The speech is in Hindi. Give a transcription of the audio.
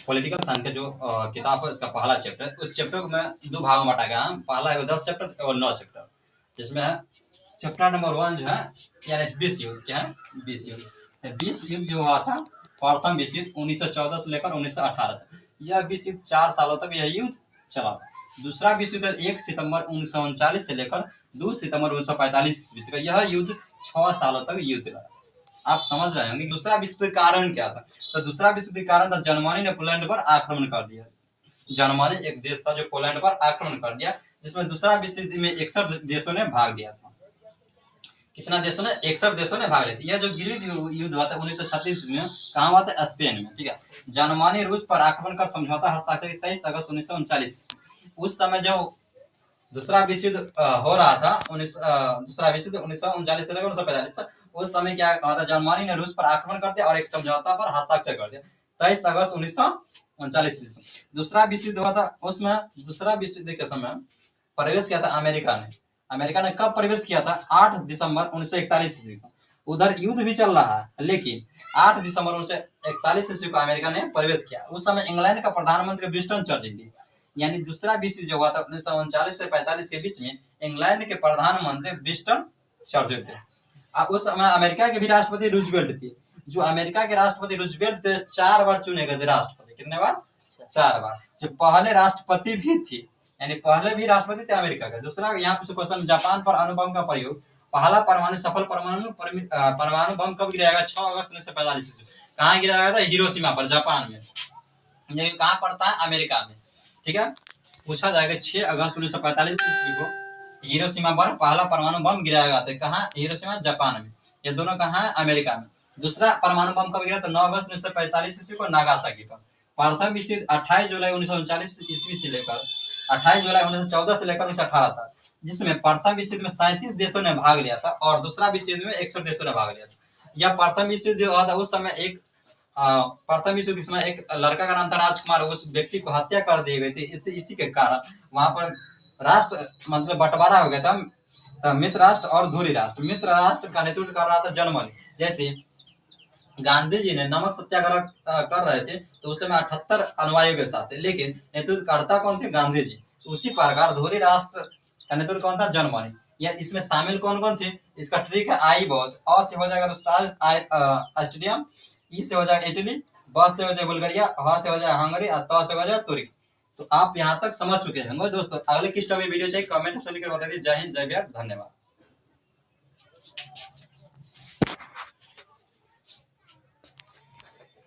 पॉलिटिकल साइंस का जो किताब है, इसका पहला चैप्टर, उस चैप्टर को मैं दो भागों में बांटा गया है। पहला है 10 चैप्टर और 9 चैप्टर, जिसमें चैप्टर नंबर 1 जो है यानी 20 युद्ध, क्या है 20 युद्ध। 20 युद्ध जो हुआ था, प्रथम विश्व युद्ध 1914 से लेकर 1918 तक, यह विश्व युद्ध 4 सालों तक यह युद्ध चला था। दूसरा विश्व युद्ध 1 सितंबर 1939 से लेकर 2 सितंबर 1945 ईस्वी तक, यह युद्ध 6 सालों तक युद्ध लड़ा। आप समझ रहे होंगे दूसरा विश्व युद्ध का कारण क्या था। तो दूसरा विश्व युद्ध का कारण था जर्मनी ने पोलैंड पर आक्रमण कर दिया। जर्मनी एक देश था जो पोलैंड पर आक्रमण कर दिया, जिसमें दूसरा विश्व युद्ध में 61 देशों ने भाग लिया था। कितना देशों ने? 61 देशों ने भाग लिया। यह जो गिरिड युद्ध हुआ था 1936 में, कहाँ हुआ था? स्पेन में, ठीक है। जर्मनी रूस पर आक्रमण कर समझौता हस्ताक्षर 23 अगस्त 1939। उस समय जो दूसरा विश्व युद्ध हो रहा था, दूसरा विश्व युद्ध 1939 से लेकर 1945 तक, उस समय क्या हुआ था? जर्मनी ने रूस पर आक्रमण कर दिया और एक समझौता पर हस्ताक्षर कर दिया 23 अगस्त 1939। दूसरा विश्व युद्ध हुआ था, उसमें दूसरा विश्व युद्ध के समय प्रवेश किया था अमेरिका ने। अमेरिका ने कब प्रवेश किया था? 8 दिसंबर 1941 ईस्वी को। उधर युद्ध भी चल रहा है, लेकिन 8 दिसंबर 1941 ईस्वी को अमेरिका ने प्रवेश किया। उस समय इंग्लैंड का प्रधानमंत्री विंस्टन चर्चिल थी। यानी दूसरा विश्व युद्ध जो हुआ था 1939 से 45 के बीच में, इंग्लैंड के प्रधानमंत्री विंस्टन चर्चिल थे। उस समय अमेरिका के भी राष्ट्रपति रूजवेल्ट थे। जो अमेरिका के राष्ट्रपति रूजवेल्ट थे, 4 बार चुने गए थे राष्ट्रपति। कितने बार? 4 बार। जो पहले राष्ट्रपति भी थे, यानी पहले भी राष्ट्रपति थे अमेरिका का। दूसरा यहाँ पे क्वेश्चन, जापान पर अणुबम का प्रयोग, पहला सफल परमाणु बम कब गिराया गया? 6 अगस्त 1945 ईस्वी। कहाँ गिराया गया था? हिरोशिमा पर, जापान में। ये कहाँ पड़ता है? अमेरिका में, ठीक है। पूछा जाएगा 6 अगस्त 1945 ईस्वी को हिरोशिमा पर पहला परमाणु बम गिराया गया था। कहाँ? हिरोशिमा, जापान में। ये दोनों कहाँ है? अमेरिका में। दूसरा परमाणु बम कब गिरा? तो 9 अगस्त 1945 ईस्वी को नागासाकी पर। प्रथम विश्व युद्ध 28 जुलाई 1939 ईस्वी से लेकर 28 जुलाई 1914 से लेकर 1918 तक, जिसमें प्रथम विश्व युद्ध में 37 देशों ने भाग लिया था और दूसरा विश्व युद्ध में 61 देशों ने भाग लिया था। यह प्रथम विश्व युद्ध हुआ था, उस समय एक प्रथम विश्व युद्ध में एक लड़का का नाम था राजकुमार, उस व्यक्ति को हत्या कर दी गई थी। इसी के कारण वहां पर राष्ट्र मतलब बंटवारा हो गया था, मित्र राष्ट्र और धुरी राष्ट्र। मित्र राष्ट्र का नेतृत्व कर रहा था जर्मनी। जैसे गांधी जी ने नमक सत्याग्रह कर रहे थे, तो उस समय 78 अनुयायियों के साथ थे, लेकिन नेतृत्वकर्ता कौन थे? गांधी जी। उसी प्रकार धुरी राष्ट्र का नेतृत्व कौन था? जर्मनी। या इसमें शामिल कौन कौन थे? इसका ट्रिक है आई बहुत। अ से हो जाएगा तो ऑस्ट्रिया, ई से हो जाएगा इटली, ब से हो जाएगा बुल्गारिया, ह से हो जाएगा हंगरी और त से हो जाएगा तुर्की। तो आप यहाँ तक समझ चुके होंगे दोस्तों। अगले किस टॉपिक वीडियो चाहिए कमेंट में लिखकर बता दीजिए। जय हिंद, जय बिहार, धन्यवाद।